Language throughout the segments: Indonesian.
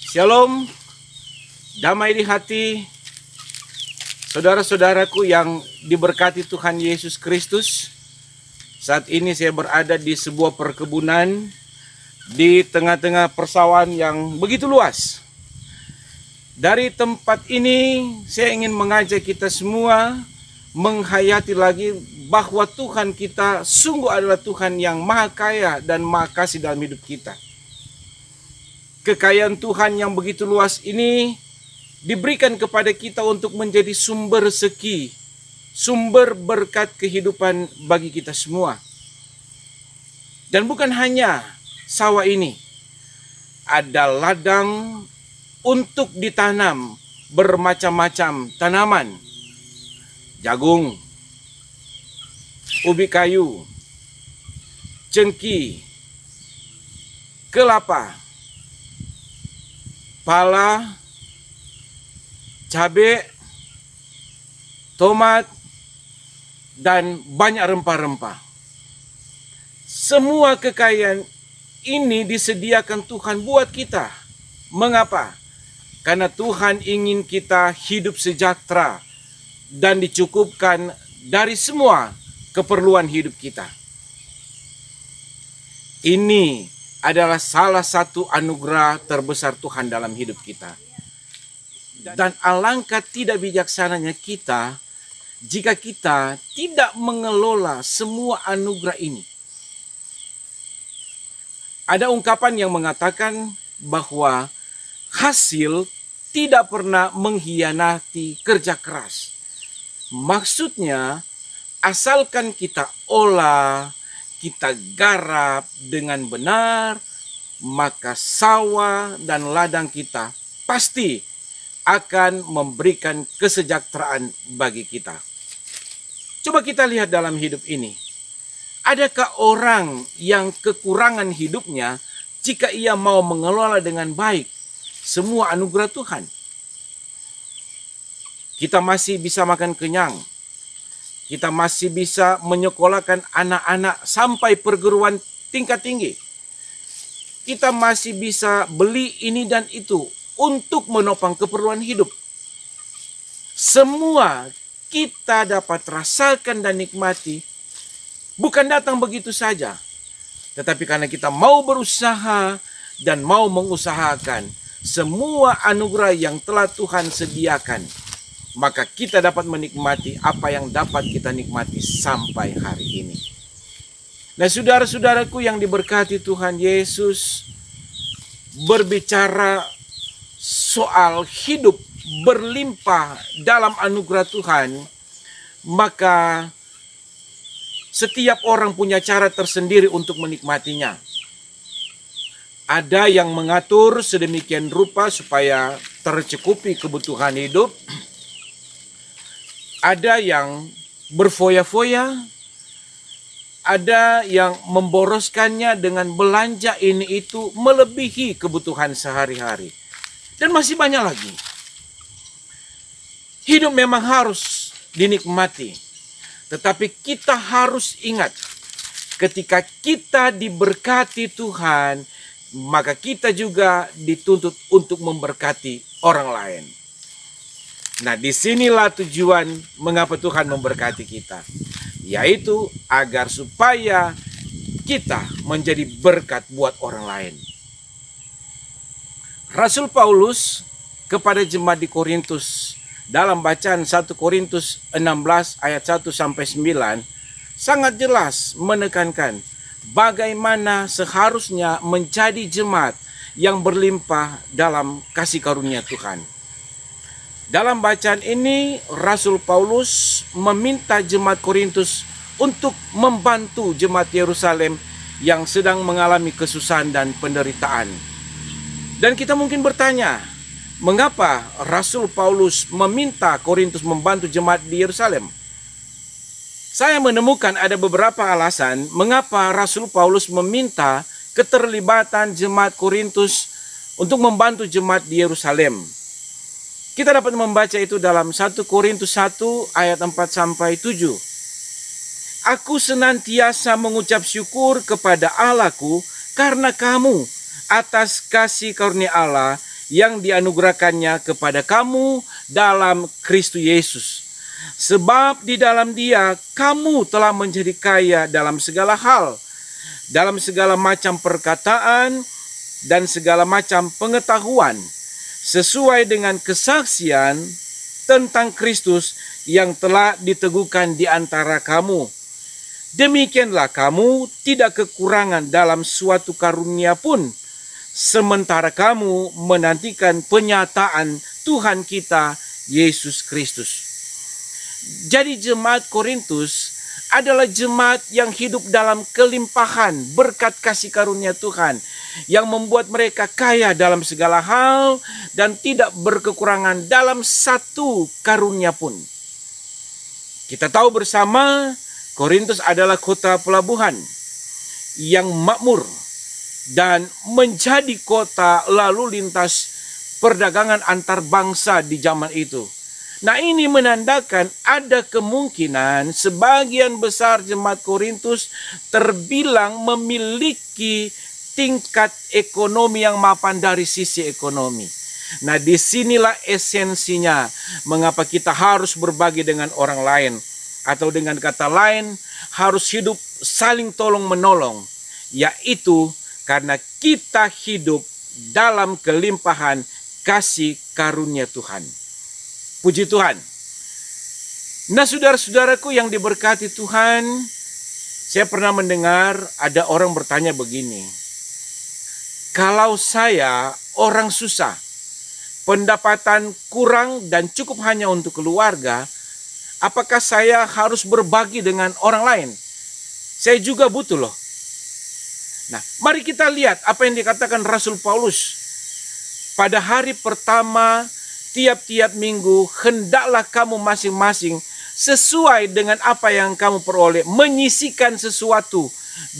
Shalom, damai di hati, saudara-saudaraku yang diberkati Tuhan Yesus Kristus. Saat ini saya berada di sebuah perkebunan di tengah-tengah persawahan yang begitu luas. Dari tempat ini saya ingin mengajak kita semua menghayati lagi bahwa Tuhan kita sungguh adalah Tuhan yang maha kaya dan maha kasih dalam hidup kita. Kekayaan Tuhan yang begitu luas ini diberikan kepada kita untuk menjadi sumber rezeki, sumber berkat kehidupan bagi kita semua. Dan bukan hanya sawah ini, ada ladang untuk ditanam bermacam-macam tanaman. Jagung, ubi kayu, cengkih, kelapa, pala, cabai, tomat, dan banyak rempah-rempah. Semua kekayaan ini disediakan Tuhan buat kita. Mengapa? Karena Tuhan ingin kita hidup sejahtera dan dicukupkan dari semua keperluan hidup kita. Ini adalah salah satu anugerah terbesar Tuhan dalam hidup kita. Dan alangkah tidak bijaksananya kita jika kita tidak mengelola semua anugerah ini. Ada ungkapan yang mengatakan bahwa hasil tidak pernah mengkhianati kerja keras. Maksudnya, asalkan kita olah, kita garap dengan benar, maka sawah dan ladang kita pasti akan memberikan kesejahteraan bagi kita. Coba kita lihat dalam hidup ini. Adakah orang yang kekurangan hidupnya jika ia mau mengelola dengan baik semua anugerah Tuhan? Kita masih bisa makan kenyang. Kita masih bisa menyekolahkan anak-anak sampai perguruan tingkat tinggi. Kita masih bisa beli ini dan itu untuk menopang keperluan hidup. Semua kita dapat rasakan dan nikmati bukan datang begitu saja. Tetapi karena kita mau berusaha dan mau mengusahakan semua anugerah yang telah Tuhan sediakan, maka kita dapat menikmati apa yang dapat kita nikmati sampai hari ini. Nah, saudara-saudaraku yang diberkati Tuhan Yesus, berbicara soal hidup berlimpah dalam anugerah Tuhan, maka setiap orang punya cara tersendiri untuk menikmatinya. Ada yang mengatur sedemikian rupa supaya tercukupi kebutuhan hidup. Ada yang berfoya-foya, ada yang memboroskannya dengan belanja ini itu melebihi kebutuhan sehari-hari. Dan masih banyak lagi. Hidup memang harus dinikmati. Tetapi kita harus ingat, ketika kita diberkati Tuhan, maka kita juga dituntut untuk memberkati orang lain. Nah, disinilah tujuan mengapa Tuhan memberkati kita, yaitu agar supaya kita menjadi berkat buat orang lain. Rasul Paulus kepada jemaat di Korintus dalam bacaan 1 Korintus 16 ayat 1 sampai 9 sangat jelas menekankan bagaimana seharusnya menjadi jemaat yang berlimpah dalam kasih karunia Tuhan. Dalam bacaan ini, Rasul Paulus meminta jemaat Korintus untuk membantu jemaat Yerusalem yang sedang mengalami kesusahan dan penderitaan. Dan kita mungkin bertanya, mengapa Rasul Paulus meminta Korintus membantu jemaat di Yerusalem? Saya menemukan ada beberapa alasan mengapa Rasul Paulus meminta keterlibatan jemaat Korintus untuk membantu jemaat di Yerusalem. Kita dapat membaca itu dalam 1 Korintus 1 ayat 4 sampai 7. Aku senantiasa mengucap syukur kepada Allahku karena kamu atas kasih karunia Allah yang dianugerahkannya kepada kamu dalam Kristus Yesus. Sebab di dalam Dia kamu telah menjadi kaya dalam segala hal, dalam segala macam perkataan dan segala macam pengetahuan, sesuai dengan kesaksian tentang Kristus yang telah diteguhkan di antara kamu. Demikianlah kamu tidak kekurangan dalam suatu karunia pun, sementara kamu menantikan penyataan Tuhan kita Yesus Kristus. Jadi jemaat Korintus adalah jemaat yang hidup dalam kelimpahan berkat kasih karunia Tuhan, yang membuat mereka kaya dalam segala hal dan tidak berkekurangan dalam satu karunia pun. Kita tahu bersama, Korintus adalah kota pelabuhan yang makmur dan menjadi kota lalu lintas perdagangan antar bangsa di zaman itu. Nah, ini menandakan ada kemungkinan sebagian besar jemaat Korintus terbilang memiliki tingkat ekonomi yang mapan dari sisi ekonomi. Nah, disinilah esensinya mengapa kita harus berbagi dengan orang lain. Atau dengan kata lain, harus hidup saling tolong-menolong. Yaitu karena kita hidup dalam kelimpahan kasih karunia Tuhan. Puji Tuhan. Nah, saudara-saudaraku yang diberkati Tuhan, saya pernah mendengar ada orang bertanya begini. Kalau saya orang susah, pendapatan kurang dan cukup hanya untuk keluarga, apakah saya harus berbagi dengan orang lain? Saya juga butuh loh. Nah, mari kita lihat apa yang dikatakan Rasul Paulus. Pada hari pertama tiap-tiap minggu, hendaklah kamu masing-masing sesuai dengan apa yang kamu peroleh, menyisihkan sesuatu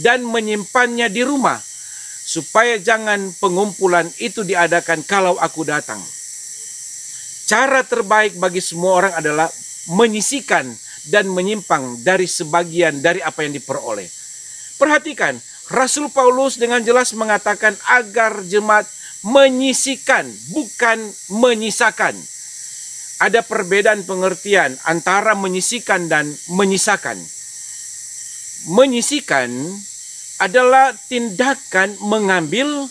dan menyimpannya di rumah, supaya jangan pengumpulan itu diadakan kalau aku datang. Cara terbaik bagi semua orang adalah menyisihkan dan menyimpang dari sebagian dari apa yang diperoleh. Perhatikan, Rasul Paulus dengan jelas mengatakan agar jemaat menyisihkan, bukan menyisakan. Ada perbedaan pengertian antara menyisihkan dan menyisakan. Menyisihkan adalah tindakan mengambil,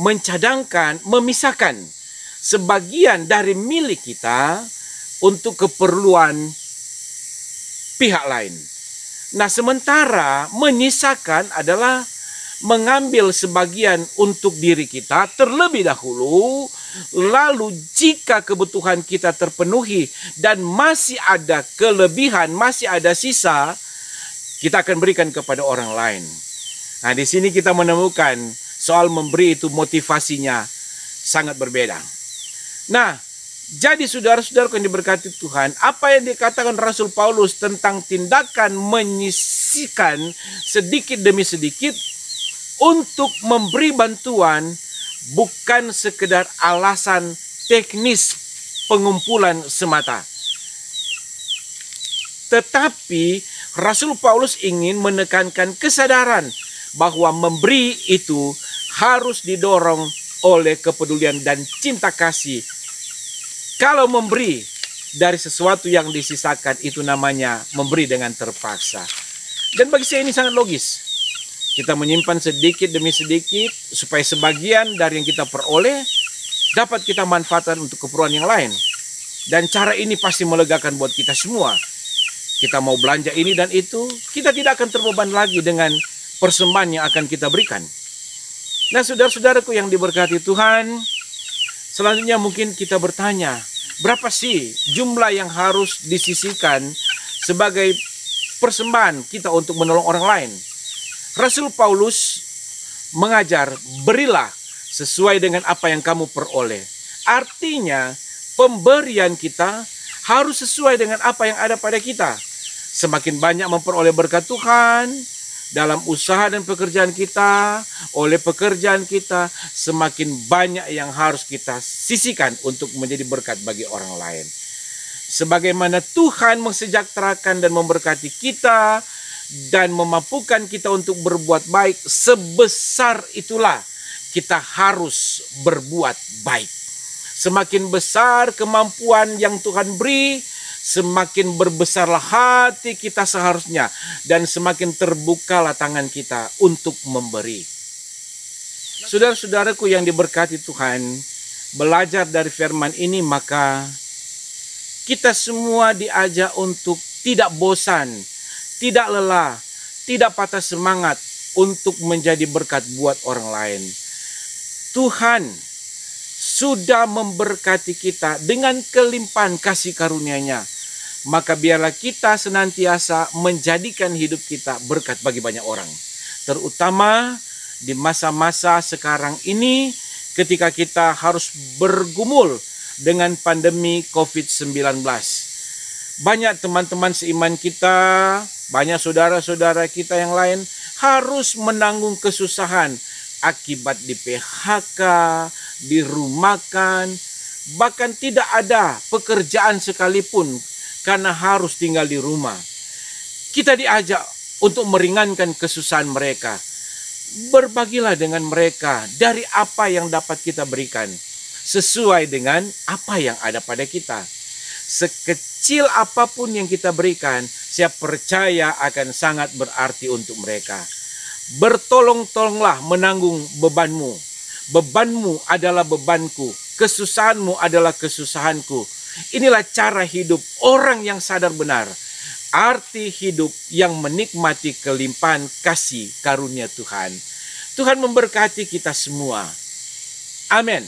mencadangkan, memisahkan sebagian dari milik kita untuk keperluan pihak lain. Nah, sementara menyisakan adalah mengambil sebagian untuk diri kita terlebih dahulu, lalu jika kebutuhan kita terpenuhi dan masih ada kelebihan, masih ada sisa, kita akan berikan kepada orang lain. Nah, di sini kita menemukan soal memberi itu motivasinya sangat berbeda. Nah, jadi saudara-saudara yang diberkati Tuhan, apa yang dikatakan Rasul Paulus tentang tindakan menyisihkan sedikit demi sedikit untuk memberi bantuan bukan sekedar alasan teknis pengumpulan semata. Tetapi Rasul Paulus ingin menekankan kesadaran bahwa memberi itu harus didorong oleh kepedulian dan cinta kasih. Kalau memberi dari sesuatu yang disisakan, itu namanya memberi dengan terpaksa. Dan bagi saya ini sangat logis. Kita menyimpan sedikit demi sedikit supaya sebagian dari yang kita peroleh dapat kita manfaatkan untuk keperluan yang lain. Dan cara ini pasti melegakan buat kita semua. Kita mau belanja ini dan itu, kita tidak akan terbeban lagi dengan persembahan yang akan kita berikan. Nah, saudara-saudaraku yang diberkati Tuhan, selanjutnya mungkin kita bertanya, berapa sih jumlah yang harus disisihkan sebagai persembahan kita untuk menolong orang lain? Rasul Paulus mengajar, berilah sesuai dengan apa yang kamu peroleh. Artinya, pemberian kita harus sesuai dengan apa yang ada pada kita. Semakin banyak memperoleh berkat Tuhan dalam usaha dan pekerjaan kita, oleh pekerjaan kita, semakin banyak yang harus kita sisihkan untuk menjadi berkat bagi orang lain. Sebagaimana Tuhan mensejahterakan dan memberkati kita dan memampukan kita untuk berbuat baik, sebesar itulah kita harus berbuat baik. Semakin besar kemampuan yang Tuhan beri, semakin berbesarlah hati kita seharusnya, dan semakin terbukalah tangan kita untuk memberi. Saudara-saudaraku yang diberkati Tuhan, belajar dari firman ini maka kita semua diajak untuk tidak bosan, tidak lelah, tidak patah semangat untuk menjadi berkat buat orang lain. Tuhan sudah memberkati kita dengan kelimpahan kasih karunia-Nya. Maka biarlah kita senantiasa menjadikan hidup kita berkat bagi banyak orang. Terutama di masa-masa sekarang ini ketika kita harus bergumul dengan pandemi COVID-19. Banyak teman-teman seiman kita, banyak saudara-saudara kita yang lain harus menanggung kesusahan akibat di PHK, dirumahkan, bahkan tidak ada pekerjaan sekalipun karena harus tinggal di rumah. Kita diajak untuk meringankan kesusahan mereka. Berbagilah dengan mereka dari apa yang dapat kita berikan, sesuai dengan apa yang ada pada kita. Sekecil apapun yang kita berikan, saya percaya akan sangat berarti untuk mereka. Bertolong-tolonglah menanggung bebanmu. Bebanmu adalah bebanku, kesusahanmu adalah kesusahanku. Inilah cara hidup orang yang sadar benar. Arti hidup yang menikmati kelimpahan kasih karunia Tuhan. Tuhan memberkati kita semua. Amin.